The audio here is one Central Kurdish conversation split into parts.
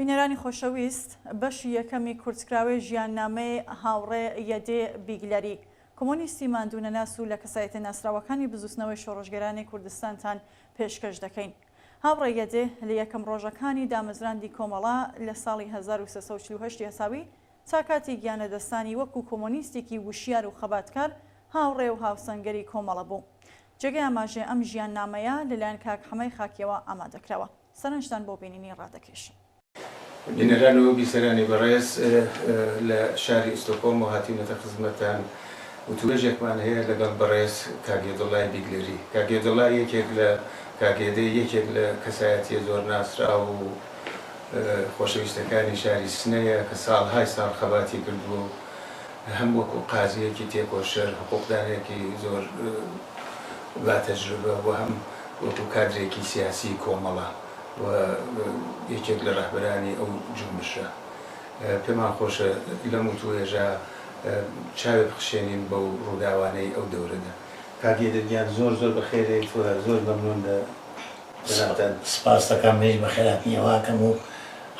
بینەرانی خۆشەویست بەشی یەکەمی کورتکراوی ژیاننامەی هاوڕێ یەدێ بیگلەری کۆمۆنیستی ماندوونەناس و لە کەسایەتە ناسراوەکانی بزوستنەوەی شۆڕژگەرانی کوردستانتان پێشکەش دەکەین. هاوڕێ یەدێ لە یەکەم ڕۆژەکانی دامەزراندی کۆمەڵا لە ساڵی 1348 یاساوی تا کاتی گیانەدەستانی وەکو کۆمۆنیستێکی وشیار و خەباتکار هاوڕێ و هاوسەنگەری کۆمەڵە بوو. جێگەی ئاماژێ ئەم ژیاننامەیە لەلایەن کاک حەمەی خاکیەوە ئامادەکراوە. سەرنجتان بۆ بینینی ڕادەکێشم. بینەران و بیسەرانی بەڕێز لە شاری ئیستۆکۆڵم و هاتیونەتە خزمەتان وتوێژێکمان هەیە لەگەڵ بەڕێز کاگێدڵای بیگلەری. کاگێدڵای یەکێک لە کاگێدەی یەکێک لە کەسایەتیە زۆر ناسرا و خۆشەویستەکانی شاری سنەیە کە ساڵهای ساڵ خەباتی کردبوو هەم وەکو قازیەکی تێکۆشەر حقوقدانێکی زۆر باتەجربە و هەم وەکو کادرێکی سیاسی کۆمەڵە و یەکێک لە ڕەهبەرانی ئەو جومشە. پێمان خۆشە لەم وتوێژە چاوێ بخشێنین بەو ڕووداوانەی ئەو دەورەدا. کاگێدەگیان زۆر زۆر بەخێرێت و زۆر مەمنون لە سپاس دەکەم مێژ بەخێراتنیەوەکەم و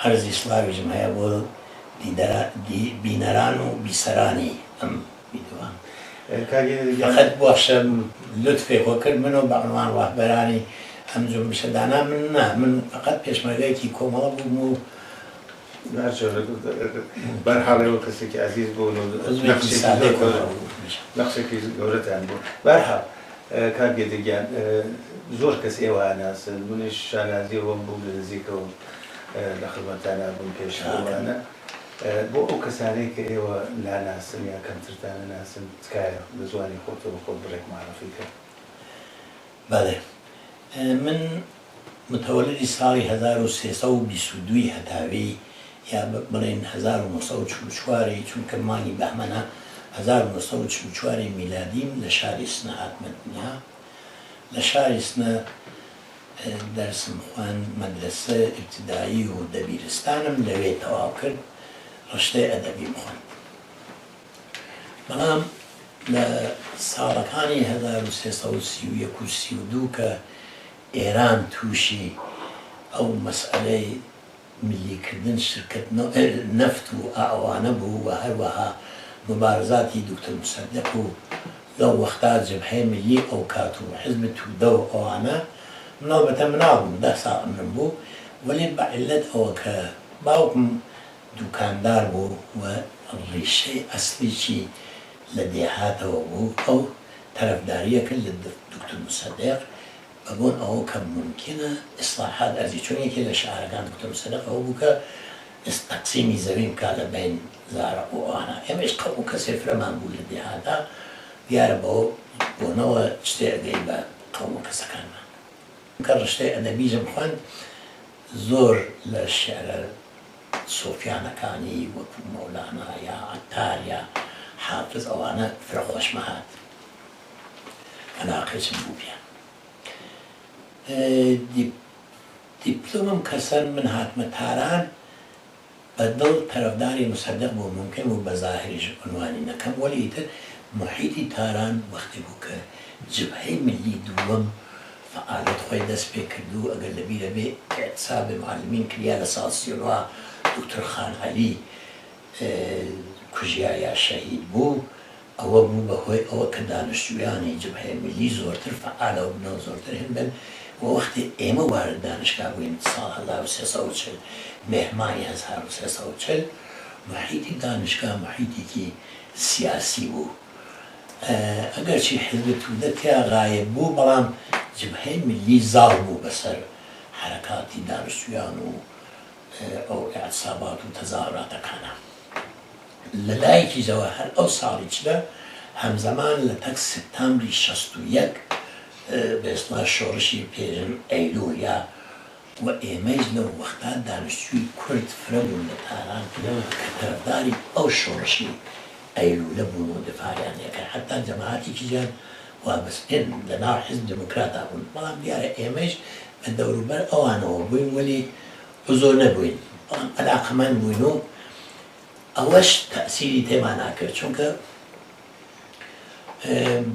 هەرزی سڵاویژم هەیە بۆ بینەران و بیسەرانی ئەم ویدیۆوان. فقط باشە لوتفێکۆ کرد منەوە بە عنوان ڕەهبەرانی ئەم جومشەدانا من فقط پێشمەرگەیەکی کۆمەڵە بووم و بەرحاڵەوە کەسێکی عزیز بوون و نەخشێکی گەورەتان بوو. بەرحاڵ کاگێدەگیان زۆر کەس ئێوە ناسن منیش شانازیەوەم بوو لە نزیکەوە لە خزمەتانە بووم پێشوانە بۆ ئەو کەسانەی کە ئێوە ناناسن یا کەمترتانە ناسن تکایە بە زوانی خۆتەوە خۆت بڕێک معرفی کرد. بەڵێ من متەوەلدی ساڵی 1322 هەتاوی یا بڵێن 1944 چونکە مانگی بەهمەنە 1944 میلادیم لە شاری سنە هاتمە دنیا. لە شاری سنە دەرسم خوان مەدرسە ئیبتیدایی و دەبیرستانم لەوێ تەواو کرد ڕشتەی ئەدەبیم خوێند. بەڵام لە ساڵەکانی 1331 و 32 کە ئێران تووشی ئەو مەسئلەی ملیکردن شرکت نەفت و ئاوانە بوو و هەروەها مبارزاتی دکتۆر موسەدەق و لەو وەختا جەبهەی ملی ئەو کات و حیزب توودە و ئەوانە منەوەبەتە مناڵبووم 10 ساڵ عمرم بوو وەلی بە عیلەت ئەوە کە باوکم دوکاندار بوو و ڕیشەی ئەسلیکی لە دێهاتەوە بوو ئەو تەرەفداریە کرد لە دکتۆر موسەدەق بەبوون ئەوە کە ممکنە ئیسلاحات ئەرزی چۆن یەکێ لە شعارەکان دکتۆر موسەدەق ئەوە بوو کە تەقسیمی زەوی بکا لە بین زارە و ئەوانە. ئێمەش قەوم کەسێ فرەمان بوو لە دێهاتا دیارە بەوە بۆنەوە شتێ ئەگەی بە قەوم کەسەکانمان. کە ڕشتەی ئەدەبیژم خوێند زۆر لە شێعرە سۆفیانەکانی وەکو مەولانا یا عەتار یا حافز ئەوانە فرەخۆشمە هات عەلاقەیەکم بوو پێیان. دیپلۆمم کەسەر من هاتمە تاران بەدڵ تەرەفداری موسەدەق بوو ممکن بوو بە زاهریش عنوانی نەکەم وەلی ئیتر محیتی تاران وەختی بوو کە جبهەی ملی دووەم فعالەت خۆی دەست پێ کردو ئەگەر لەبیرە بێ ئێعتسابی معلمین کریا لە ساڵ 39 دکتۆر خان عەلی کوژیا یا شەهید بوو ئەوە بوو بەهۆی ئەوە کە دانیشتوویانی جبهەی ملی زۆرتر فعالە و بنەوە زۆرتر هێن بن و وەختی ئێمە وارد دانشگا بووین ساڵ 1340 مێهمانی 1340 محیتی دانشگا محیتێکی سیاسی بوو. ئەگەرچی حیزب توودە تیا غایب بوو بەڵام جبهەی ملی زاڵ بوو بەسەر حرەکاتی دانیشتوویان و ئەو ئێعتسابات و تەزاوراتەکانە. لە لایەکی زەوە هەر ئەو ساڵی چدا هەمزەمان لە تەک سپتامبری 61 بێستما شۆڕشی پێژن ئەیلوڵ یا و ئێمەش لەو وەختا دانیشتووی کورد فرە بوون لە تاران کە تەرەفداری ئەو شۆڕشی ئەیلوولە بوون و دفاعیان لێکرد حتا جەماعەتێکی جیان وابەستێن لەناو حیزب دموکراتا بوون بەڵام دیارە ئێمەش بە دەوروبەر ئەوانەوە بووین وەلی زۆر نەبووین بەڵام عەلاقەمەند بووین و ئەوەش تەئسیری تێمان ناکرد چونکە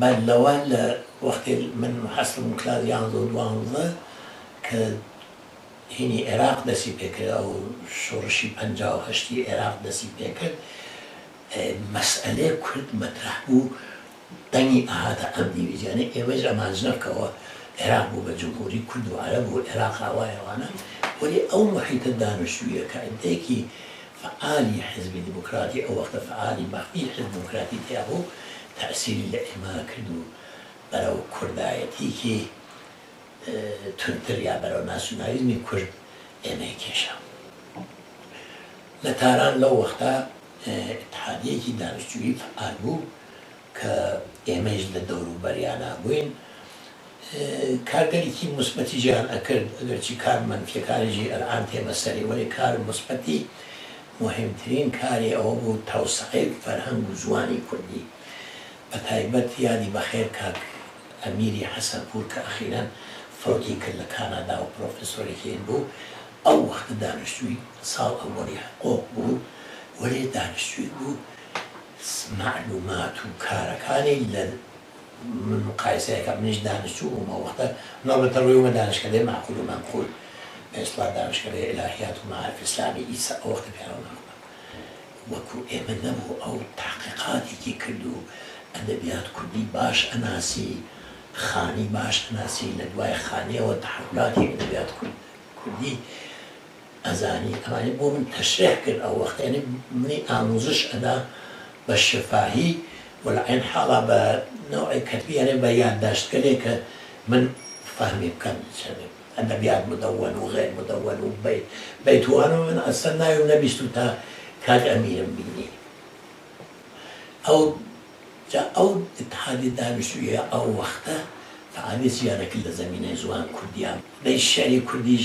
بەدلەوە لە وەختی من حەسڵم کلاس 11 کە هینی عێراق دەستی پێکرد ئەو شۆڕشی 58 عێراق دەستی پێکرد مەسئلەی کورد مەطرح بوو دەنگی ئاهاتە ئەم دیویزیانە ئێوەش ئەمانج نەکەوە عێراق بوو بە جمهوری کورد و عەرەب و عێراق هاوایەوانە وەلی ئەو محیتە دانیشتوویە کە عندێکی فعالی حزبی دیموکراتی ئەو وەختە فعالی مەخفی حزب دیموکراتی تیا بوو تەأسیری لە ئێمە کرد و بەرەو کوردایەتیکی تونتر یا بەرەو ناسیۆنالیزمی کورد ئێمەی کێشە لە تاران لەو وەختە اتحادیەکی دانیشتووی فعال بوو کە ئێمەش لە دەوروبەریانە بووین کارگەرێکی موسبەتی ژیان ئەکرد ئەگەرچی کار مەنفیەکانیژی ئەلعان تێمە سەری وەلی کار موسبەتی مهمترین کاری ئەوە بوو تەوسعەی فەرهەنگ و زوانی کوردی بە تایبەت یادی بەخێر کاک ئەمیری حەسەنپوور کە ئەخیرەن فڕۆکی کرد لە کانادا و پرۆفێسۆرێکین بوو ئەو وەختە دانیشتووی ساڵ ئەوەڵی حقوق بوو وەلێ دانیشتووی بوو معلومات و کارەکانی لە من مقایسەیەکە منیش دانیشتوو بوومە وەختە ناڵەتە ڕوویمە دانیشکدەی معقول و منقول بەئیسڵا دانیشکدەی ئیلاهیات و معارف ئیسلامی ئیسا ئەو وەختە پیاوە ناڵە وەکو ئێمە نەبوو ئەو تحقیقاتێکی کرد و ئەدەبیات کوردی باش ئەناسی خانی باش ئەناسی لە دوای خانیەوە تحولاتی ئەدەبیات کوردی ئەزانی ئەمانی بۆ من تەشریح کرد ئەو وەختە یعنی منی ئاموزش ئەدا بە شفاهی وەلعین حاڵا بە نوعی کەتبی یعنی بە یادداشتکردێک کە من فهمی بکەم ئەدەبیات مدەوەن و غێر مدەوەن و بەیتوان و من ئەسەر ناوی و نەبیست و تا کاک ئەمیرم بینی ئەو اتحادی دانیشتوویە ئەو وەختە فعالی زیانەکرد لە زەمینەی زوان کوردیان لەی شعری کوردیش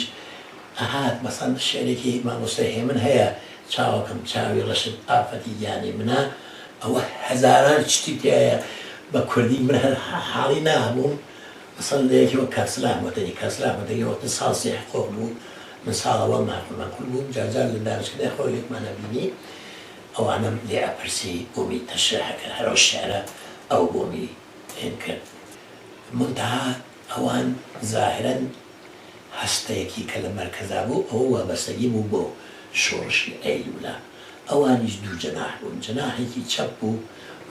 ئەهات مەسەڵەن شعرێکی مامۆستای هێمن هەیە چاوەکەم چاوی ڕەشت ئافەتی گیانی منە ئەوە هەزاران شتی تایە بە کوردی من هەر حاڵی نابووم مەسەڵەن لەیەکی وەک کارسلام وەتەنی کارسلام وەتەنی وەختە ساڵسی حقوق بوو من ساڵەوە ماکول بووم جارجار لە دانیشکدەی خۆی یەکمانە بینی ئەوانم لێ ئەپرسی بۆمی تەشریحەکە هەرەو شێعرە ئەو بۆمی هێن کرد منتەها ئەوان ظاهرەن هەستەیەکی کە لە مەرکەزا بوو ئەوە وابەستەگی بوو بۆ شۆڕشی ئەیلولا ئەوانیش دوو جەناح بوون جەناحێکی چەپ بوو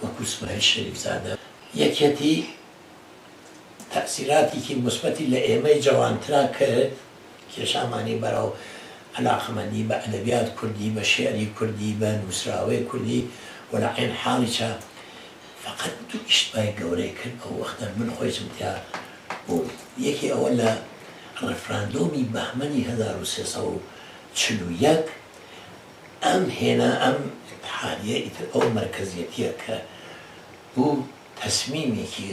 وەکو سوهەیل شەریفزادە یەکێتی تەأسیراتێکی موسبەتی لە ئێمەی جەوانترا کرد کێشامانی بەرەو علاقەمەندی بە ئەدەبیات کوردی بە شێعری کوردی بە نووسراوەی کوردی وەلعین حاڵیچە فقط دوو ئیشتبای گەورەی کرد ئەو وەختە من خۆیچم تیا بووم یەکی ئەوە لە ڕفراندۆمی بەهمەنی 1341 ئەم هێنا ئەم اتحادیە ئیتر ئەو مەرکەزیەتیە کە بوو تەسمیمێکی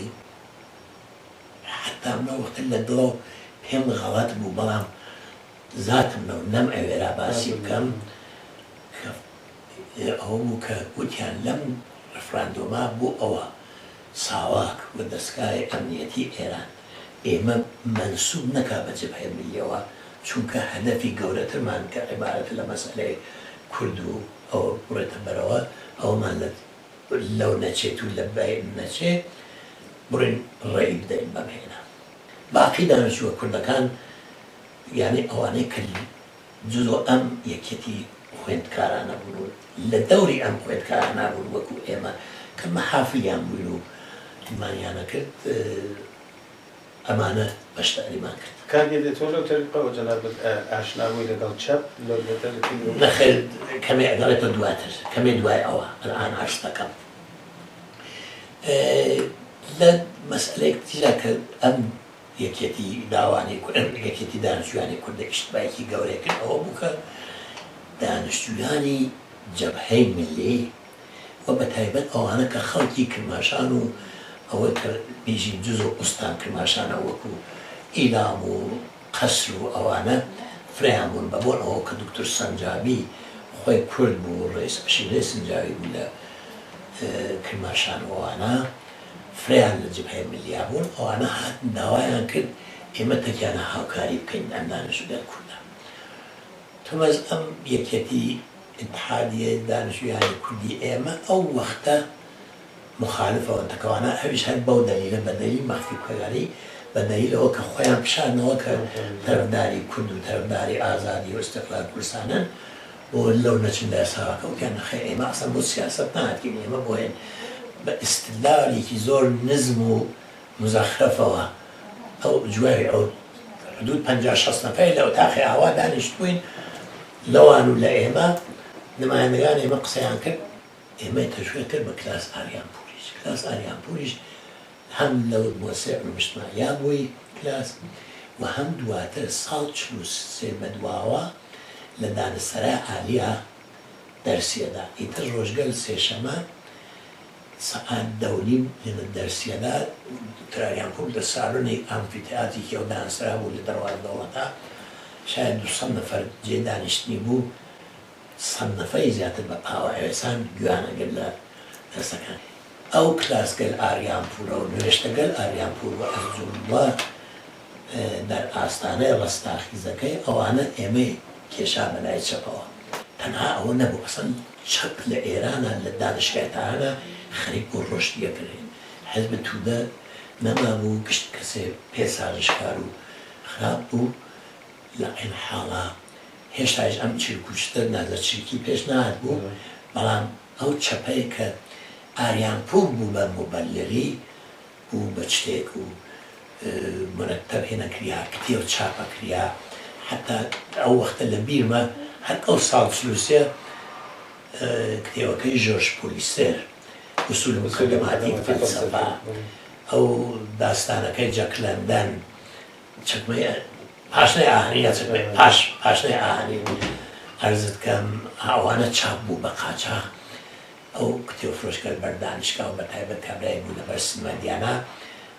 حتا منە وەختە لە دڵەوە پێم غەڵەت بوو بەڵام ذاتم لەو نەم ئەوێرا باسی بکەم ئەوە بوو کە وتیان لەم ڕفراندۆما بوو ئەوە ساواک بە دەستگای ئەمنیەتی ئێران ئێمە منسوب نەکا بە جەبهەی ملیەوە چونکە هەدەفی گەورەترمان کە عیبارەتە لە مەسئلەی کورد و ئەو بڕێتە بەرەوە ئەومان لەو نەچێت و لە بای نەچێت بڕین ڕێی بدەین بەم هێنا باقی دانیشتووە کوردەکان یعنی ئەوانەی کە جزۆ ئەم یەکێتی خوێندکارانە بوون لە دەوری ئەم خوێندکارانە بوون وەکو ئێمە کە مەحافلیان بووین و ئیمانیانە کرد ئەمانە بەشداریمان کرد کاندید تۆ لەو تەریقەوە جەنابەت ئاشنابووی لەگەڵ چەپ نەخێر کەمێ ئەگەڕێتە دواتر کەمێ دوای ئەوە ئەلعان ئاشتەکەم لە مەسئلەیەک تیرا کە ئەم یەکێتی داوانی یەکێتی دانیشتووانی کوردە ئیشتبایەکی گەورەی کرد ئەوە بوو کە دانیشتووانی جەبهەی ملی و بە تایبەت ئەوانە کە خەڵکی کرماشان و ئەوە کە بیژین جزۆ ئوستان کرماشانە وەکو ئیلام و قەسر و ئەوانە فریان بوون بە بۆن ئەوە کە دکتۆر سەنجابی خۆی کورد بوو ڕێیس عەشیرەی سەنجاوی بوو لە کرماشان ئەوانە فریان لە جەبهەی ملیە بوون ئەوانە هاتن داوایان کرد ئێمە تەکیانە هاوکاری بکەین ئەم دانیشتووان کوردە تۆمەز ئەم یەکێتی اتحادیە دانیشتوویانی کوردی ئێمە ئەو وەختە مخالفەوە تەکەوانە ئەویش هەر بەو دەلیلە بە دەلیلی مەخفی کۆگاری بەدەلیلەوە کە خۆیان پیشانەوە کە تەرەفداری کورد و تەرەفداری ئازادی و ئیستیقلال کوردستانن بۆ لەو نەچن لە ساواکە وتیان نەخێر ئێمە ئەسڵ بۆ سیاسەت نهاتین ئێمە بۆ هێن بە ئیستدلالێکی زۆر نزم و مزەخرەفەوە ئەو جوای ئەو حدود 50-60 نەفەری لە ئۆتاقی ئاوا دانیشتوین لەوان و لە ئێمە نمایندگان ئێمە قسەیان کرد ئێمە تەشویق کرد بە کلاس ئاریانپوریش کلاس ئاریانپوریش هەم لەو مۆسیع و مشتماعیان بووی کلاس و هەم دواتر ساڵ 43 بەدواوە لە دانسەرای عالیە دەرسیەدا ئیتر ڕۆژگەل سێشەمە سەعات 2:30 لە دەرسیەدا تراریانپور لە ساڵۆنی ئامفیتئاتێکی ئەو دانسەرا بوو لە دەروازە دەوڵەتە شاید 200 نەفەر جێ دانیشتنی بوو 100 نەفەری زیاتر بە پاوە ئێسان گویانەگەر لە دەرسەکان ئەو کلاسگەل ئاریانپورە و نوێشتەگەل ئاریانپور و ئەرزوڵڵا در ئاستانەی ڕستاخیزەکەی ئەوانە ئێمە کێشا بەلای چەپەوە تەنها ئەوە نەبوو ئەسەن چەپ لە ئێرانە لە دانشگایتانە خەریک بۆ ڕۆشتیەکردن حەزب توودە نەما بوو گشت کەسێ پێسازشکار و خراپ بوو لە ئەین حاڵە هێشتاش ئەم چرکوشتە نازە چرکی پێش نهات بوو بەڵام ئەو چەپەی کە ئاریانپور بوو بە مبەلغی بوو بە شتێک و مرتب هێنەکریا کتێو چاپەکریا حتا ئەو وەختە لە بیرمە هەر ئەو ساڵ 33 کتێوەکەی ژۆرژ پۆلیسێر ئوسول مقدماتی فەلسەفا ئەو داستانەکەی جەک لەندەن چەکمەی پاشنەی ئاهەنیە چەکمەی پاشنەی ئاهەنی عەرزت کەم ئەوانە چاپ بوو بە قاچاق ئەو کتێو فرۆشکەر بەردانیشکا و بەتایبەت کابرای بوو لەبەر سلمەندیانە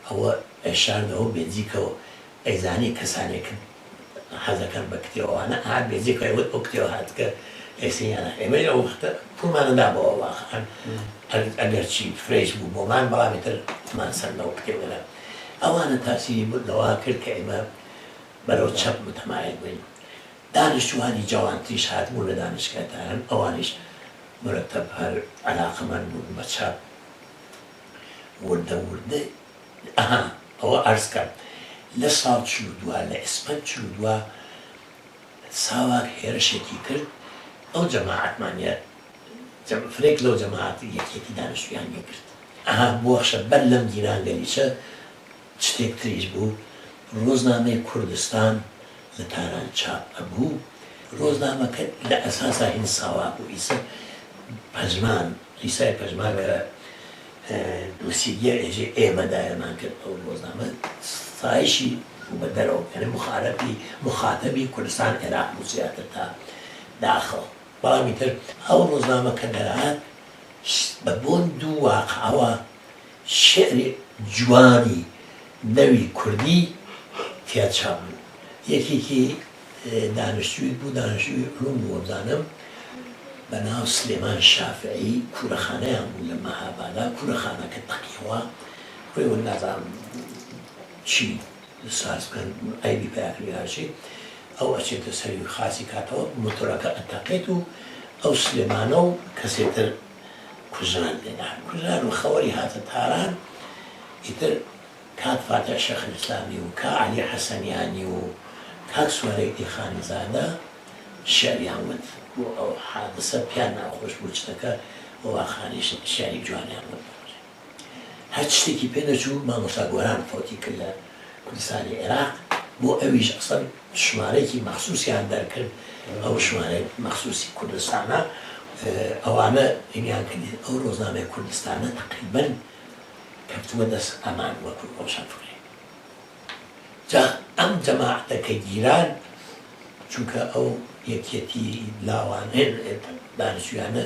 ئەوە ئێشاردەوە بێجیکەوە ئەیزانی کەسانێک حەزەکەن بە کتێوانە هات بێجیکەوە وت ئەو کتێوە هاتکە ئێسیانە ئێمە ئەو وەختە پوڵمانەدا بەوە واقعەن ئەگەرچی فرێش بوو بۆمان بەڵامی تر مان سەر لەو کتێوەرە ئەوانە تاسیری لەوا کرد کە ئێمە بەرەو چەپ متەمایل بووین دانیشتوانی جوانتریش هاتبوو لە دانشگاتان ئەوانیش مرتب هەر عەلاقەمەند بوون بە چاپ وردە ئەها ئەوە عەرزکەم لە ساڵ 42 لە ئێسپەند 42 ساواک هێرشێکی کرد ئەو جەماعەتمانە فرێک لەو جەماعەتی یەکێتی دانیشتویان یەکرد ئەها بۆخشە بەر لەم گیرانگەلیچە شتێک تریش بوو ڕۆژنامەی کوردستان لە تاران چاپ ئەبوو ڕۆژنامەکە لە ئەساسا هین ساوا بوو ئیسە پەژمان لیسای پەژمان کە وسیلە ئێژێ ئێمەدایەمان کرد ئەو ڕۆژنامە سایشی بە دەرەوە یعنی مخاتەبی کوردستان عێراق بوو زیاتر تا داخەڵ بەڵامی تر ئەو ڕۆژنامە کە دەرهات بە بۆن دوو واقعەوە شێعری جوانی نەوی کوردی تیا چاپ بوو یەکێکی دانیشتووی بوو دانیشتووی علوم بوو وەبزانم بە ناو سلێمان شافعی کوورەخانەیان بوو لە مەهابادا کوورەخانەکە تەقیەوە ڕێوە نازانم چی ساز بکەن ئایبی پیاکردی هەرچی ئەو ئەچێتە سەری خاسی کاتەوە مۆتۆرەکە ئەتەقێت و ئەو سلێمانە و کەسێتر کوژران لێنان کوژران و خەوەری هاتە تاران ئیتر کاک فاتح شەیخ ئیسلامی و کا عەلی حەسەنیانی و کاک سوارەی خانی زادە شێعریان وت بۆ ئەو حادسە پیان ناخۆش بوو چتەکە بۆ واخانی شێعری جوانیان وت هەر شتێکی پێ نەچوو مامۆستا گۆران فۆتی کرد لە کوردستانی عێراق بۆ ئەویش ئەسڵەن ژمارەیەکی مەخسووسیان دەرکرد ئەو ژمارەی مەخسووسی کوردستانە ئەوانە ئینیان کردی ئەو ڕۆژنامەی کوردستانە تەقریبەن کەوتووە دەست ئەمان وەکو ڕۆشن فکری جا ئەم جەماعەتەکە گیران چونکە ئەو یەکێتی لاوانێ دانیشتویانە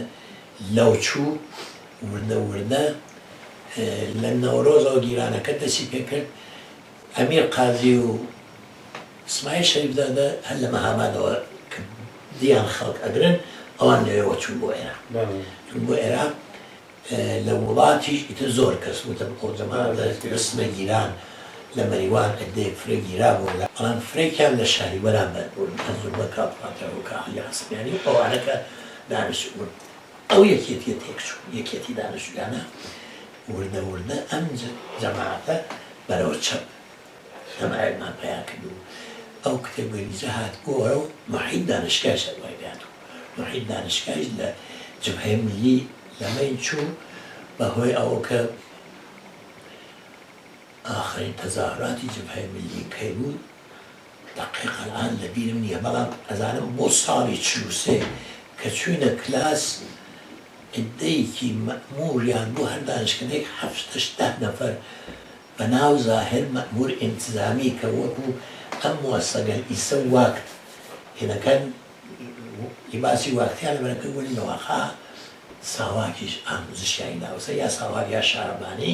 لەو چوو وردە لە نەورۆزەوە گیرانەکە دەستی پێ کرد ئەمیر قازی و ئیسماعیل شەریفزادە هەر لە مەهابادەوە کە دییان خەڵک ئەگرن ئەوان لەوێەوە چوون بۆ عێراق چون بۆ عێراق لە وڵاتیش ئیتر زۆر کەس وتە ئەو جەماعەتە ڕسمە گیران لە مەریوان ئەدەیەک فرێ گیرا بوو بەڵام فرێکیان لە شاریوەران بەربوون ئەزوڵمە کاپاتە و کاعەلی حەسەنیانی ئەوانەکە دانیشتوو بوون ئەو یەکێتیە تێکچوو یەکێتی دانیشتویانە وردە ئەم جەماعەتە بەرەوە چەپ شەمایلمان پیا کرد و ئەو کتێبوێنیجە هاتبووەوە و محیط دانشگاش دوای بێت و محیط دانشگاش لە جبهەی ملی لەمەین چوو بەهۆی ئەوە کە آخرین تەظاهراتی جبهەی ملی کەی بوو دقیقا الان لەبیرم نییە بەڵام ئەزانم بۆ ساڵی 43 کە چوینە کلاس عدەیەکی مەئموریان بوو هەر دانشکدەیەک 7-8 نەفەر بەناو زاهر مەئمور ئینتزامی کە وەکو ئەم موەسەگە ئیسە واکت هێنەکان لیباسی واکتیان لەبەرەکە وەرینەوە ساواکیش ئامۆزشیانی ناوسە یا ساواک یا شارەبانی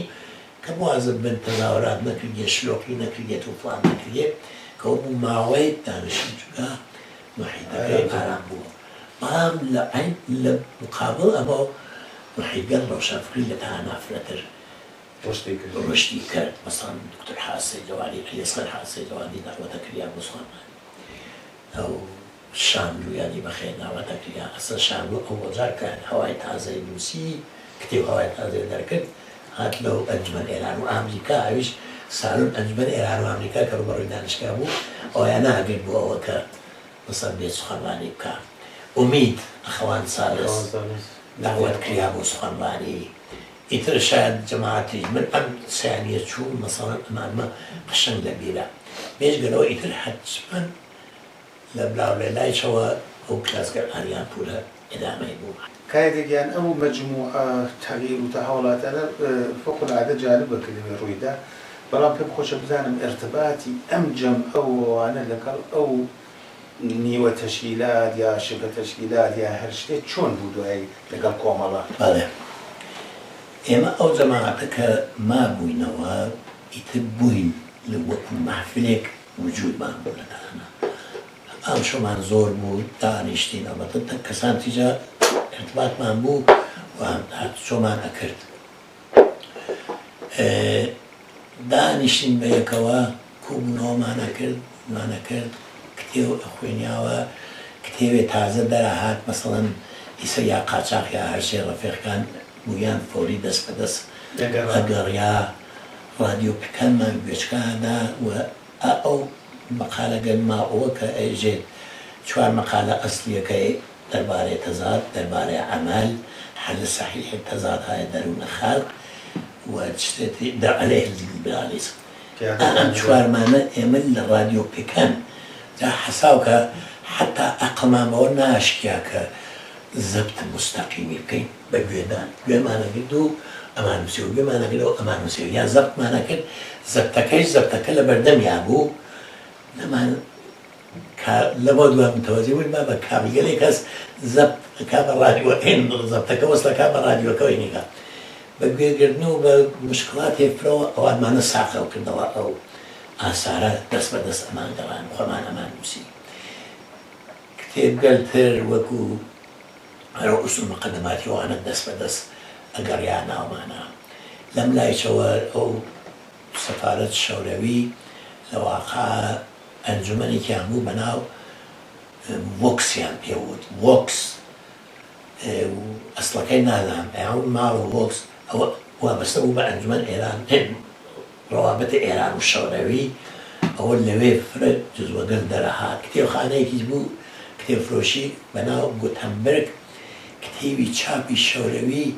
کە موازب بن تەظاهرات نەکردێ شلۆقی نەکردێت و فڵان نەکردێت کە بوو ماوەی دانیشتووگا محیطەکەی ئارام بووە بەڵام لە مقابل ئەمە محیطگەر ڕۆشنفکری لە تا نافرەتر ڕشتی کرد مەسەڵەن دکتۆر حاسەی جەوادی ئەلیەسقەر حاسەی جەوادی داوەتە کردیان بۆ سوڵمانی ئەو شاملو یادی بەخێر داوەتە کردیان ئەسە شاملو ئەو وەجار کە هەوای تازەی نووسی کتێب هەوای تازەی دەرکرد هات لەو ئەنجومەن ئێران و ئامریکا ئەویش ساڵون ئەنجومەن ئێران و ئەمریکا کە ڕوبەڕووی دانشگا بوو ئەویان ناگرت بۆ ئەوە کە مەسەڵەن بێت سوخەنوانی بکە ئومید ئەخەوان ساڵس داوەت کریا بۆ سوخەنوانی ئیتر شاید جەماعەتی من ئەم سیانیە چوو مەسەڵەن ئەمانمە قشنگ لەبیرە بێژگەرەوە ئیتر حتمەن لە بلاو لێلایچەوە ئەو کلاسگەر ئاریان پورە ئێدامەی بوو کایەکێکیان ئەو مەجموعە تەغییر و تەحوڵاتانە فوقالعادە جالبە کە لەوێ ڕوویدا بەڵام پێم خۆشە بزانم ئێرتباتی ئەم جەم ئەوانە لەگەڵ ئەو نیوە تەشکیلات یا شبکە تەشکیلات یا هەر شتێک چۆن بوو دوایی لەگەڵ کۆمەڵە بەڵێ ئێمە ئەو جەماعەتە کە مابووینەوە ئیتر بووین لە وەکو مەحفلێک وجودمان بوو لەدانە ئەم شۆمان زۆر بوو دانیشتین ئەڵبەتە کەسان تیجا ارتباطمان بوو و چۆمان ئەکرد دانیشتین بە یەکەوە کوبوونەوەمانە کرد کتێو ئەخوێنیاوە کتێوێ تازە دەرەهات مەسەڵەن ئیسە یا قاچاق یا هەرشێ ڕەفیقەکان بوویان فۆری دەست بەدەست ئەگەڕیا ڕادیۆ پکانمان گوێچکاندا و ئەو مەقالە گەلماوە کە ئەژێت 4 مەقالە ئەسلیەکەی دەربارەی تەزاد دەربارەی عەمەل حل صحیح تەزاد هایە دەروونە خەڵق و شتێتی عەلەیه اللیبرالیزم ئەم 4مانە ئێمە لە ڕادیۆ پکان جا حەساو کە حتا ئەقڵمانەوە ناشکیا کە زەبت مستەقیمی بکەین بە گوێدان گوێمانەگرت و ئەمان نووسێ و گوێمانەگرت و ئەمان نووسێ یا زەبتمانە کرد زەبتەکە لە بەردەمیا بوو نەمان لەبۆ دوام متەوەجی بووین با بە کابلگەلێک کەس زەبت کا بە ڕادیۆ ئین زەبتەکە وەسڵەکە بە ڕادیۆکەوەی نیگا بە گوێگرتن و بە مشکڵاتی فرەوە ئەوانمانە ساقەو کردەوە ئەو ئاسارە دەست بەدەست ئەمان گەڕان خۆمان ئەمان نووسی کتێبگەلتر وەکو هەرو ئوسول مقدماتیەوانە دەست بەدەست ئەگەڕیان ناومانە لەم لایچەوە ئەو سەفارەت شەوروی لە واقع ئەنجومەنێکیان بوو بەناو وۆکسیان پێوت وۆکس ئەسڵەکەی نازانم ئەوە ماڵ و وۆکس ئەوە وابەستە بوو بە ئەنجومەن ئێران ڕەوابەتە ئێران و شەوروی ئەوە لەوێ فرە جزوەگەر دەرەهات کتێبخانەیەکیش بوو کتێبفرۆشی بەناو گوتەنبرگ کتێبی چاپی شەوروی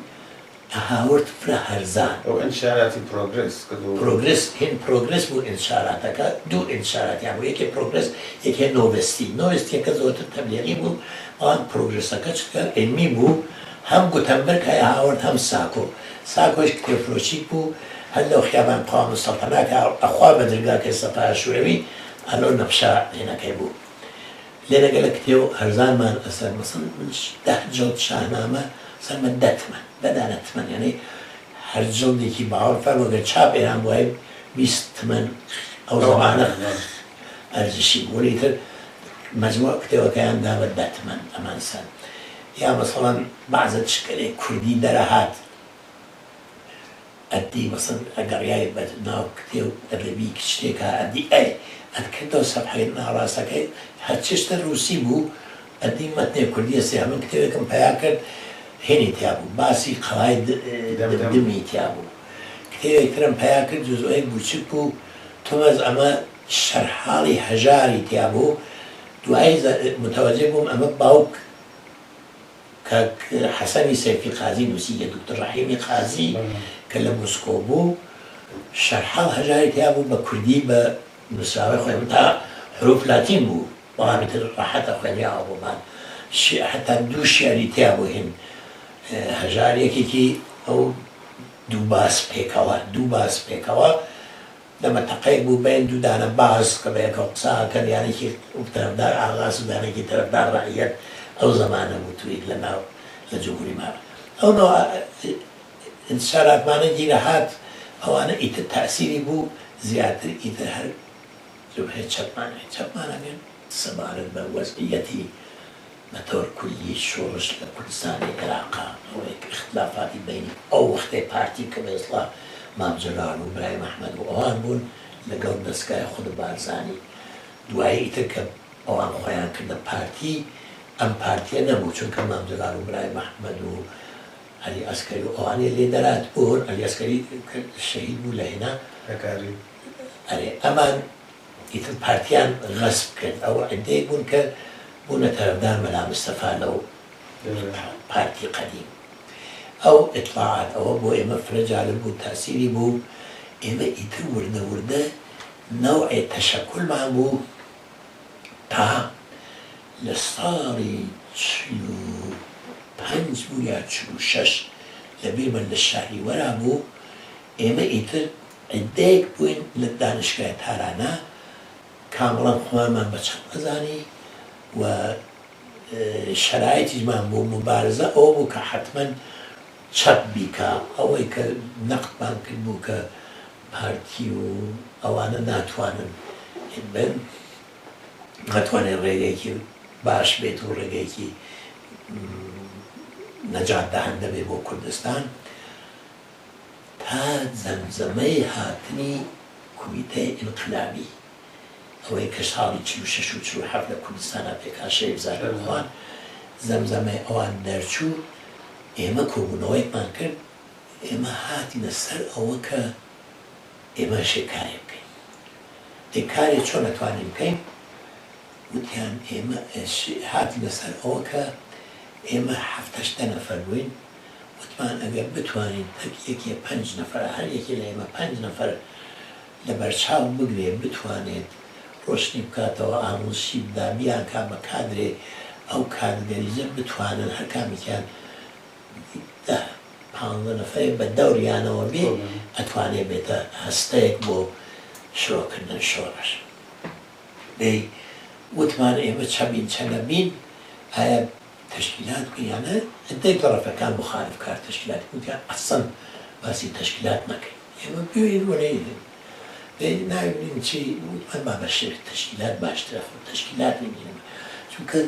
هاورد فرە هەرزان ئەو ئینشاراتی پرۆگرس هین پرۆگرس بوو ئینشاراتەکە دوو ئینشاراتیان بوو یەکێ پرۆگرس یەکێ نۆڤستی کە زۆرتر تەبلیغی بوو ئەوان پرۆگرسەکە چکە علمی بوو هەم گوتەنبرگ هەیە هاورد هەم ساکۆش کتێبفرۆشی بوو هەر لەو خیابان قاوم سەڵتەناکە ئەخوا بە دەرگاکەی سەفارە شوێوی هەلۆ نەخشا هێنەکەی بوو لێرەگە لە کتێو هەرزانمان ئەسەر مەسەڵەن 10 جڵد شاهنامە سەرمە 10 تمەن بەدانە تمەن یعنی هەر جڵدێکی باوەڕ فەرمووەگەر چاپ ئێران وایە 20 تمەن ئەو زەمانە ئەرزشی بوو لێتر مەجموع کتێوەکەیان دا بە 10 تمەن ئەمان سەر یا مەسەڵەن بەعزە شکلێک کوردی دەرەهات ئەدی مەسەڵەن ئەگەڕیای بە ناو کتێو ئەدەبی شتێکە ئەدی ئەدکردەوە سەفحەی ناڕاستەکەی هەر چشتە ڕووسی بوو ئەدی مەتنێ کوردیە سێ من کتێوێکم پیا کرد هێنی تیا بوو باسی قەڵای دمی تیا بوو کتێوێکترم پیا کرد جزئۆیەک بووچک بوو تۆمەز ئەمە شەرحاڵی هەژاری تیا بوو دوای متوەجه بووم ئەمە باوک کاک حەسەنی سەیفی قازی نووسیە دکتۆر ڕەحیمی قازی کە لە موسکۆ بوو شەرحاڵ هەژاری تیا بوو بە کوردی بە نووسراوی خۆی تا حروف لاتین بوو بەڵامی تر ڕاحەتە خوێنیاوە بۆمان حتا دوو شیعری تیا بوو هێن هەژارێکێکی ئەو دوو باس پێکەوە لە مەتەقەیەک بوو بین دوو دانە باز کە بەیەکەوە قساکەن یانێکی تەرەفدار ئاغاز و دانێکی تەرەفدار ڕەعیەت ئەو زەمانە بوو تویت لە ناو لە جمهوری مار ئەو انتشاراتمانە گیرە هات ئەوانە ئیتر تەئسیری بوو زیاتر ئیتر هەر جبهەیە چەپمانەگەن سەبارەت بە وەزعیەتی بەتۆر کولی شۆڕش لە کوردستانی عێراقا ئەوەیە اختلافاتی بینی ئەو وەختەی پارتی کە بە ئیسڵاح مام جەلال و برای محمد و ئەوان بوون لەگەڵ دەستگای خود بارزانی دوایی ئیتر کە ئەوان خۆیان کردە پارتی ئەم پارتیە نەبوو چونکە مام جەلال و برای محمد و علی ئەسکەری و ئەوانێ لێدەرات بوون علی ئەسکەری شەهید بوو لە هێنا ئەرێ ئەمان ئیتر پارتیان غەسب کرد ئەو عدەی بوون کە بوونە تەرەفدار مەلا مستەفا لەو پارتی قەدیم ئەو ئیطلاعات ئەوە بۆ ئێمە فرەجالب بوو تاسیری بوو ئێمە ئیتر وردە نەوعێ تەشەکولمان بوو تا لە ساڵی 45 بوو یا 46 لەبێمە لە شاریوەرا بوو ئێمە ئیتر عدەیەک بووین لە دانشگای تارانە کامڵان خۆمان بە چەند نەزانی و شرایطیمان بۆ مبارزە ئەوە بوو کە حتمما چەپ بیکە ئەوەی کە نەقدمان کرد بوو کە پارتی و ئەوانە ناتوانێت ڕێگەیەکی باش بێت و ڕێگەیەکی نەجات داهەندە بێت بۆ کوردستان تا زەمزەمەی هاتنی کۆمیتەی ئینقلابی ئەوەی کە ساڵی 46 و 47 لە کوردستانە پێکاشەی بزارەوان زەمزەمەی ئەوان دەرچوو ئێمە کۆبوونەوەیمان کرد ئێمە هاتینە سەر ئەوە کە ئێمە شێکارێ بکەین کارێ چۆن نەتوانین بکەین وتیان ئێمە هاتینە سەر ئەوە کە ئێمە 7 نەفەر بووین وتمان ئەگەر بتوانین یەکێ 5 نەفەر هەر یەکی لە ئێمە 5 نەفەر لە بەرچاو بگرێ بتوانێت ڕۆشنی بکاتەوە ئامۆژی بدا بیان کا بە کادرێ ئەو کادگەریزە بتوانن هەر کامێکیان 15 نەفەر بە دەوریانەوە بێ ئەتوانێ بێتە هەستەیەک بۆ شۆکردن شۆڕش دەی وتمان ئێمە چەبین چەنە بین ئایا تشکیلات بکەیانە ئەدەی تەڕەفەکان مخالف کار تشکیلات وتیان ئەسڵ باسی تشکیلات مەکەین ئێمە بوێن وەرەیدن ناوێنین چی وتمان با بەشێر تشکیلات باشترە تشکیلات نبینم چونکە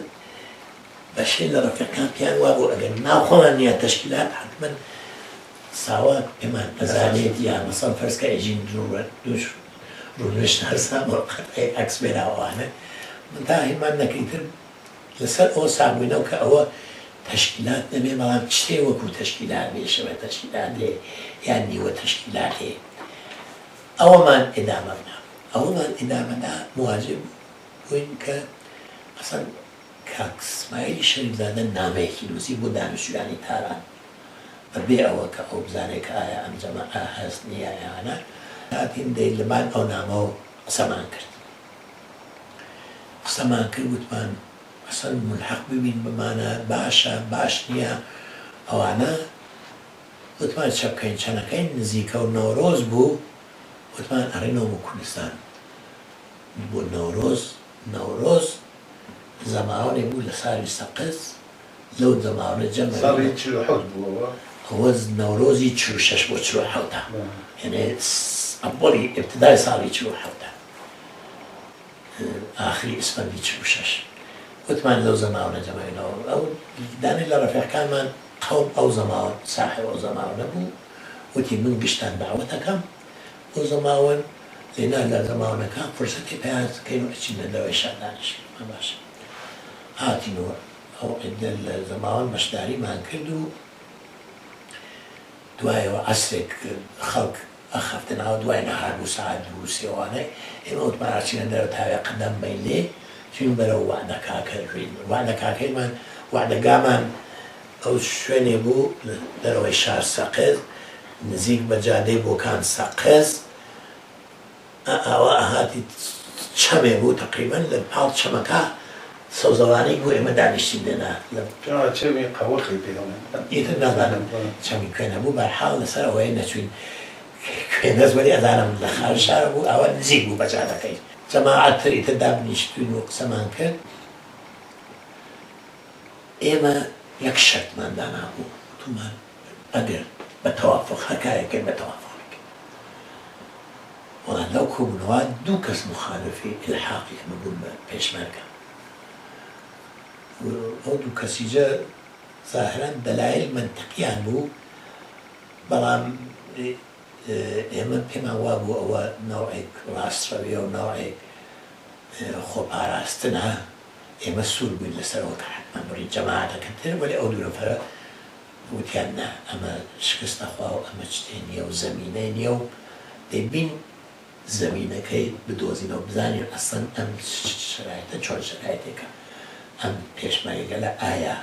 بەشێر لە ڕەفەکان پیان وا بۆ ئەگەر ناوخۆڵان نیە تشکیلات حتمما ساواک پێمان نەزانێت یا مەسەڵ فەرزکە ئێژین دووش ڕوونوشت هەرسا بۆ عەکس بێراوانە من تا هیمان نەکەیتر لەسەر ئەوە سابووینەوە کە ئەوە تشکیلات نەبێ بەڵام شتێ وەکو تشکیلات بێ شەوە تشکیلات لێ یان نیوە تشکیلات هەیە ئەوەمان ئێدامەدا مواجب بووین کە ئەسەن کاک ئسماعیلی شەریفزادە نامەیەکی نووسی بۆ دانیشتوویانی تاران بەبێ ئەوە کە ئەو بزانێت کە ئایا ئەم جەماعە هەست نییە یانە هاتین دەی لەبان ئەو نامەوە قسەمان کرد وتمان ئەسەن ملحەق ببین بمانە باشە باش نییە ئەوانە وتمان چە بکەین چەنەکەین نزیکە و نەورۆز بوو وتمان ئەڕێنەوە بۆ کوردستان بۆ نەورۆز زەماوەێک بوو لە ساڵی سەقز لەو زەماوەە جەمع ساڵی 47 بووەوە ئەوە نەورۆزی 46 بۆ 47 یعنی ئەبڵی ابتدای ساڵی 47 ئاخری ئسفەندی 46 وتمان لەو زەماوەە جەمعینەوە ئەو دانێ لە ڕەفیقەکانمان قەوم ئەو زەماوە ساحب ئەو زەماوە نەبوو وتی من گشتان داوەتەکەم ئەو زەماوەن لێنا لە زەماوەکان فرسەتی پێیان کەین و ئەچین لە دەوای شادانیشت باشە هاتینەوە ئەو عدە لە زەماوەن بەشداریمان کرد و دوایەوە عەسرێک خەڵک ئەخەفتنەوە دوای نەهار بوو سعات دوو سێوانەی ئێمە وتمانچینە دەرەوە تاوێ قەدەم بین لێ چین بەرەو وعدەکاکە ڕوین وعدەکاکەیمان وعدەگامان ئەو شوێنێ بوو دەرەوەی شار سەقز نزیک بە جادەی بۆکان سەقز ئەوە ئاهاتی چەمێ بوو تقریبا لە پاڵ چەمەکە سەوزەوانەی بوو ئێمە دانیشتین لێنا چێوی قەوەخی پێ ئیتر نازانم چەمی کوێنە بوو بەرحاڵ لەسەر ئەوەی نەچوین کوێنەزوەری ئەزانم لە خار شار بوو ئەوە نزیک بوو بە جادەکەی جەماعەت ئیتر دابنیشتوین و قسەمان کرد ئێمە یەک شەرتمان دانا بوو وتمان ئەگەر بە تەوافق هەر کارێکەکەین بە تەوافق وەڵام لەو کۆبوونەوە دوو کەس مخالفی ئیلحاقی بوون بە پێشمەرگە ئەو دوو کەسیجە ظاهران دەلایل منطقیان بوو بەڵام ئێمە پێمان وا بوو ئەوە ناوعێک ڕاستڕەویە و ناوعێک خۆپاراستنە ئێمە سوور بووین لەسەرەوە کە حتمان بڕی جەماعەتەکە تر وەلی ئەو دوو نەفەرە وتیان نا ئەمە شکستە خوا و ئەمە شتێ نییە و زەمینەی نییە و دەیبین زەمینەکەی بدۆزینەوە بزانین ئەسڵەن ئەم شرایطە چۆن شرایطێکە ئەم پێشمەرگە لە ئایا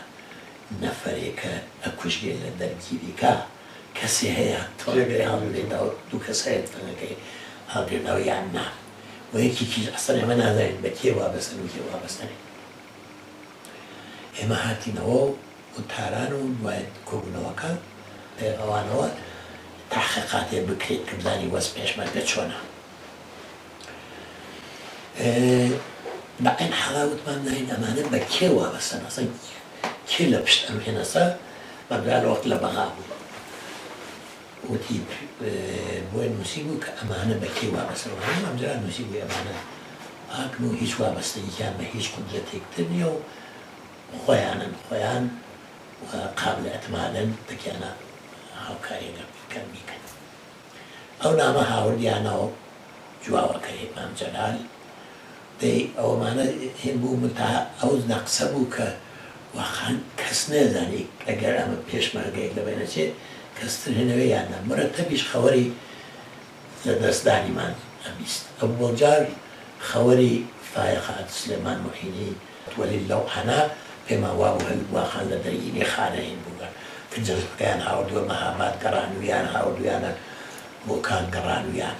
نەفەرێکە ئەکوژێ لە دەرگیریکە کەسێ هەیە تۆڵێ هەڵبێتەوە دوو کەس هەیە فەنەکەی هەڵبێنەوە یان نا و یەکێکیش ئەسڵ ئێمە نازانین بە کێ وابەستن و کێ وابەستنی ئێمە هاتینەوە و تاران و دوای کۆبوونەوەکە پێڕەوانەوە تحقیقاتێ بکرێت کە بزانی وەست پێشمەرگە چۆنە بەعین حاڵا وتمان ناین ئەمانە بە کێ وابەستن ئەسڵ کێ لە پشت ئەم هێنەسە بەرگال وەخت لە بەغا بوو وتی بۆی نووسی بوو کە ئەمانە بە کێ وابەستن ئەمجاران نووسی بوو ئەمانە هاکن و هیچ وابەستەیەکیان بە هیچ قودرەتێکتر نییە و خۆیانن خۆیان قابل ئەتمانن دەکیانە هاوکاریەکە بکەن بیکەن ئەو نامە هاوردیانەوە جواوەکەی ئیمام جەلال دەی ئەوەمانە هێن بوو منتەها ئەو نەقسە بوو کە واقعان کەس نەزانی ئەگەر ئەمە پێشمەرگەیەک لەبێنەچێت کەستر هێنەوەی یانە مرەتەبیش خەوەری لە دەستدانیمان ئەبیست ئەو بۆ جار خەوەری فایقات سلێمان موحینی وەلی لەو حەنا پێمان وا بوو هەل واقعان لە دەرگینی خانە هێن بووە فنجەڵەکەیان هاوردووە مەهاباد گەڕانویان هاوردویانە بۆکان گەڕانویان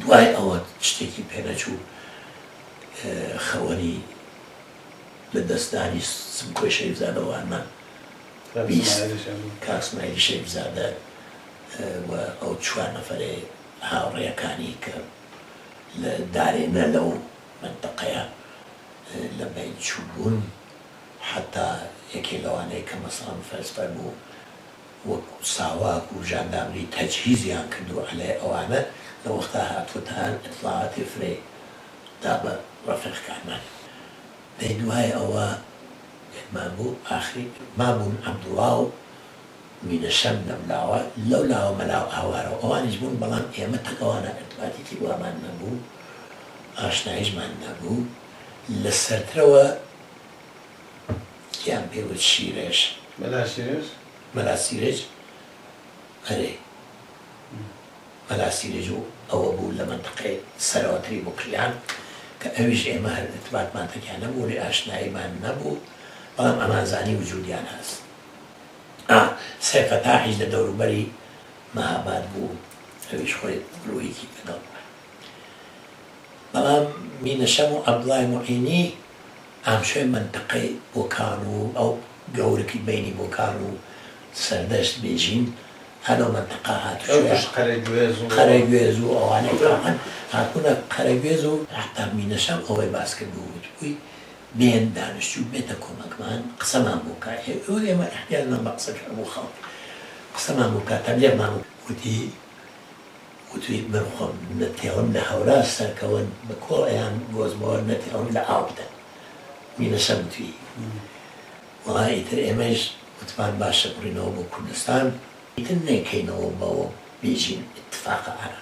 دوای ئەوە شتێکی پێنەچوو خەوەری لە دەستدانی سمکۆی شەیبزادەوانمان کاکسمایلی شەیبزادە و ئەو چوار نەفەرێ هاوڕێیەکانی کە لە دارێنە لەو منتەقەیە لە بین چوو بوون حتا یەکێ لەوانەیە کە مەسەڵەن فەرزبەر بوو وەکو ساواک و ژاندامری تەجهیزیان کردو عەلەی ئەوانە لە وەختا هاتووەتان ئیطلاعاتی فرێ دا بە ڕەفیقەکانمان دەی دوای ئەوە مابوو ئاخری مابوون عەبدوڵڵا و مینەشەم لەملاوە لەو لاوە مەلاو ئاوارەوە ئەوانیش بوون بەڵام ئێمە تەکەوانە ئەرتباطێکی وامان نەبوو ئاشناییشمان نەبوو لە سەرترەوە کیان پێوت شیرێش مەلا سیرێج ئەرێ مەلا سیرێج و ئەوە بوو لە منتەقەی سەرەوەتری بووکریان کە ئەویش ئێمە هەر ئەرتباطمان تەکیان نەبوو لێ ئاشناییمان نەبوو بەڵام ئەمانزانی وجودیان هەست سەیفەتاحیش لە دەوروبەری مەهاباد بوو ئەویش خۆی گرۆیەکی لەگەڵ بەڵام مینەشەم و عەبدوڵڵای موعینی ئامشۆی منتەقەی بۆکان و ئەو گەورەی بینی بۆکان و سەردەشت بێژین هەلەو منتەقە هاتووە قەرەگوێز و ئەوانەی هاتوونە قەرەگوێز و حتا مینەشەم ئەوەی باس کردو وتبووی بێن دانیشتوو بێتە کۆمەکمان قسەمان بۆ کات ئێمە احتیاجمان بە قسەکە بۆ خەڵک قسەمان بۆ کات تەبلیغمان وتوی من خۆم نەتێڵم لە هەورا سەرکەون بە کۆڵیان گۆزمەوە نەتێڵم لە ئاو بدەن مینەشەم توی وڵای ئیتر ئێمەش وتمان باشە بڕینەوە بۆ کوردستان ئیتر نەیکەینەوە بەوە بێژین اتفاقە ئارا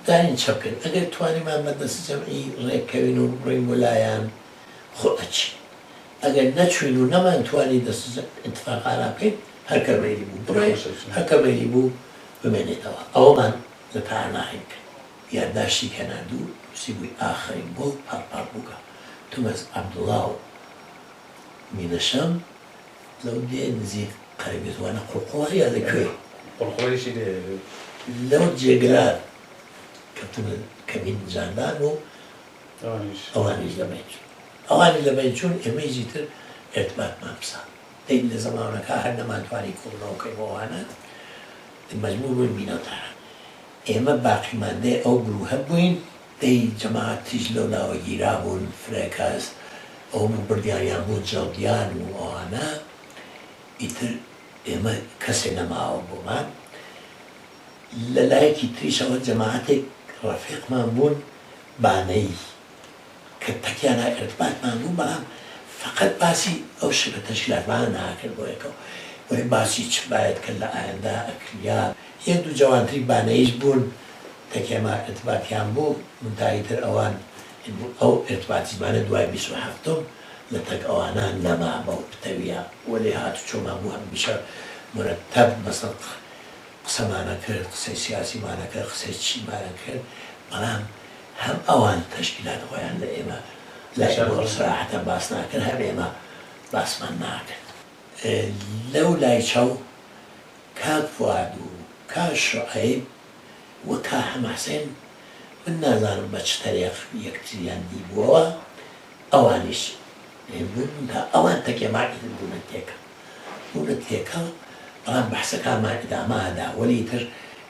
دارین چە بکەین ئەگەر توانیمان بەدەست جەمعی ڕێککەوین و بڕین بۆ لایەن خۆ ئەچین ئەگەر نەچوین و نەمان توانی دەست اتفاق ئارا بکەین هەرکە مەیلی بوو بڕێ هەرکە مەیلی بوو بمێنێتەوە ئەوەمان لە تاعناهین کرد یادداشتی کەناردوو نووسی بووی ئاخرین بۆ پاپار بووکە تومەس عەبدوڵڵا و مینەشەم لەو دێ نزیک قەرەبێزوانە قوڵقوڵە یا لەکوێ قڵخۆیشی لێ لەو جێگرا کەوتمە کەمین جاندان و ئەوانیش لەمەی چوون ئەوانی لەمەی چوون ئێمەی تر ئێرتباطمان پسا دەی لە زەمانەکە هەر نەمانتوانی کوڕنەوەکەیەوەوانە مەجبوور بووین بینەوتارە ئێمە باقیماندەی ئەو گروهە بووین دەی جەماعەتیش لەو لاوە گیرا بوون فرێکاس ئەو بردیانیان بوو جەڵدیان و ئەوانە ئیتر ئێمە کەسێ نەماوە بۆمان لە لایەکی تریشەوە جەماعەتێک ڕەفیقمان بوون بانەی کە تەکیانە ئێرتباطمان بوو بەڵام فقط باسی ئەو شبە تەشکیلاتمان ناکرد بۆ یەکەوە وەی باسی چ باید کرد لە ئایندا ئەکریا یەک دوو جوانتری بانەیش بوون تەکێمە ئێرتباطیان بوو منتایتر ئەوان ئەو ئێرتباطیمانە دوای 27م لە تەک ئەوانە نەما بەو پتەویە وەلێ هاتو چۆمان بوو هەمیشە مرتب مەسەڵ قسەمانە کرد قسەی سیاسیمانە کرد قسەی چیمانە کرد بەڵام هەم ئەوان تەشکیلات خۆیان لە ئێمە لە ئێمە سراحەتە باس ناکرد هەم ئێمە باسمان ناکرد لەو لای چاو کاک فواد و کاک شوعەیب و کا حەماسێن من نازانم بە چ تەریق یەکتریان دیبووەوە ئەوانیش ئەوان تەکێماکردن بوونە تێکە بوونە تێکە بەڵام بەحسەکانمان ئیدامادا وەلی تر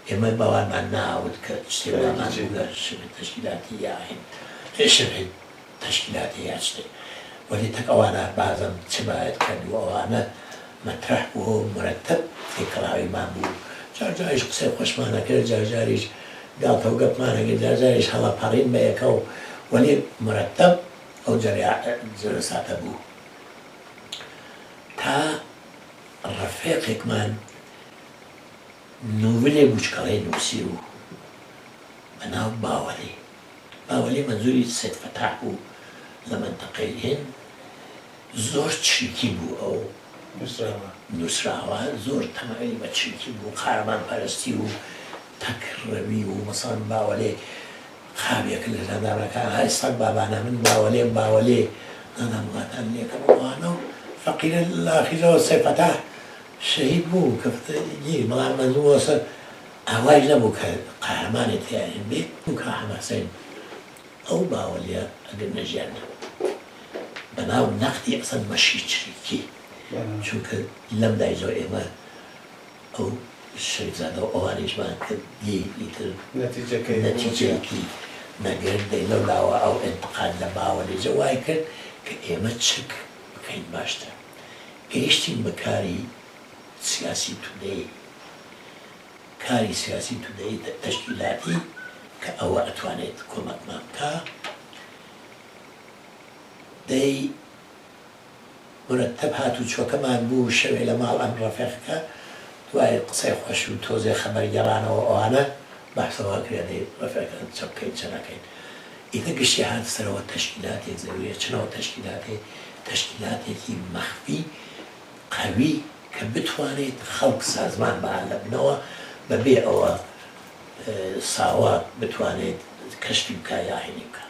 ئێمە باوانمان ناوت کە شتێوانمان لە شبه تەشکیلاتی یاهین شبه تەشکیلاتی یا شتێ وەلی تەک ئەوانە بازم چ باید کرد و ئەوانە مەترەح بوو مرتب تێکەڵاویمان بوو جارجاریش قسەی خۆشمانە کرد جارجاریش گاڵتە و گەپمانە کرد جارجاریش هەڵەپەڕین بە یەکە و وەلی مرتب ئەو جەلساتە بوو تا ڕەفیقێکمان نوڤلێ بوچکەڵەی نووسی و بەناو باوەلی مەنزوری سێد فەتاح بوو لە مەنتەقەی هێند زۆر چریکی بوو ئەو نووسراوە زۆر تەمایلی بە چریکی بوو قارەمان پەرستی و تەکڕەوی و مەسەڵەن باوەلێ خابێک لە زەندانەکان های سەگ بابانە من باوەلێ نەدام وڵاتان لێکە بۆوانە و فەقیرە لاخیرەوە سێد فەتاح شەهید بوو کە گیری بەڵام مەنزووەسە ئاوای نەبوو کە قارەمانی تیاین بێت و کە حەماسەین ئەو باوەلیە ئەگەر نەژیانە بەناو نەقدی ئەسەن مەشی چریکی چونکە لەم دایزۆ ئێمە ئەو شەریکزادە و ئەوانیشمان کرد دیتر نەتیجەیەکی نەگەرد دەی لەو لاوە ئەو ئینتقاد لە باوەلی جەوای کرد کە ئێمە چک بکەین باشتر گەیشتین بە کاری سیاسی تودەی کاری سیاسی تودەی تەشکیلاتی کە ئەوە ئەتوانێت کۆمەکمان بکە دەی مرتب هاتوو چۆکەمان بوو شەوێ لە ماڵ ئەم ڕەفیقەکە دوای قسەی خۆش و تۆزێ خەبەر گەڕانەوە ئەوانە بەحسەوە کرێ دەی ڕەفیقەکە چ بکەین چ نەکەین ئیتر گشتی هات سەرەوە تەشکیلاتێک زەویە چنەوە تەشکیلاتێکی مەخفی قەوی کە بتوانێت خەڵک سازمان بەهان لە بنەوە بەبێ ئەوە ساوات بتوانێت کەشتی بکە یاهێنی بکە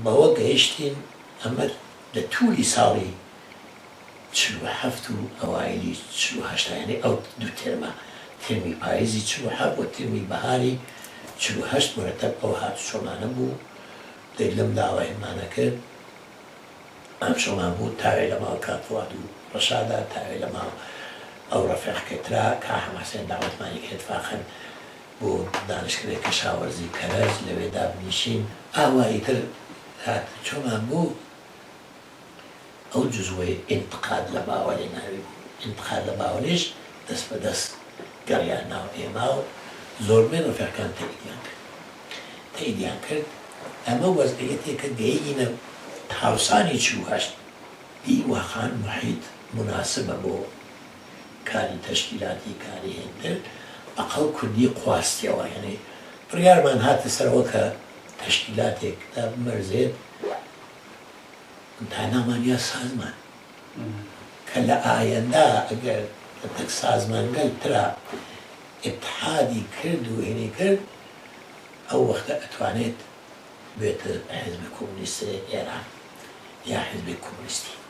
بەوە گەیشتین ئەمە لە توولی ساڵی 47 و ئەوایلی 48 یعنی ئەو دوو تێرمە تێرمی پاییزی 47 و تێرمی بەهاری 48 مرتب ئەو هاتو چۆمانە بوو دەی لەم داوایمانە کرد ئەم شۆمان بوو تاوێ لە ماڵ کاک فواد و ڕەشادا تاوێ لە ماڵ ئەو ڕەفیقەکەترا کا حەماسێن داوەتمانی کرد فاخن بۆ دانشکدەی کەشاوەرزی کەرەج لەوێدا بنیشین ئاوایی تر هات چۆمان بوو ئەو جزوەی ئینتقاد لە باوەلی ناوی بوو ئینتقاد لە باوەلیش دەست بە دەست گەڕیان ناو ئێمە و زۆربەی ڕەفیقەکان تەئیدیان کرد ئەمە وەزعیەتێکە گەیەینە هاوسانی 48 دیواخان محیط مناسبە بۆ کاری تەشکیلاتی کاری هێندر ئەقەڵ کوردی خواستیەوە یعنی بڕیارمان هاتە سەرەوە کە تەشکیلاتێک دا بمەرزێت تانامانیا سازمان کە لە ئایەندا ئەگەر لە تەک سازمانگەل ترا اتحادی کرد و هێنی کرد ئەو وەختە ئەتوانێت بێتە حیزبی کۆمونیستی ئێران یا حیزبی کۆمونیستی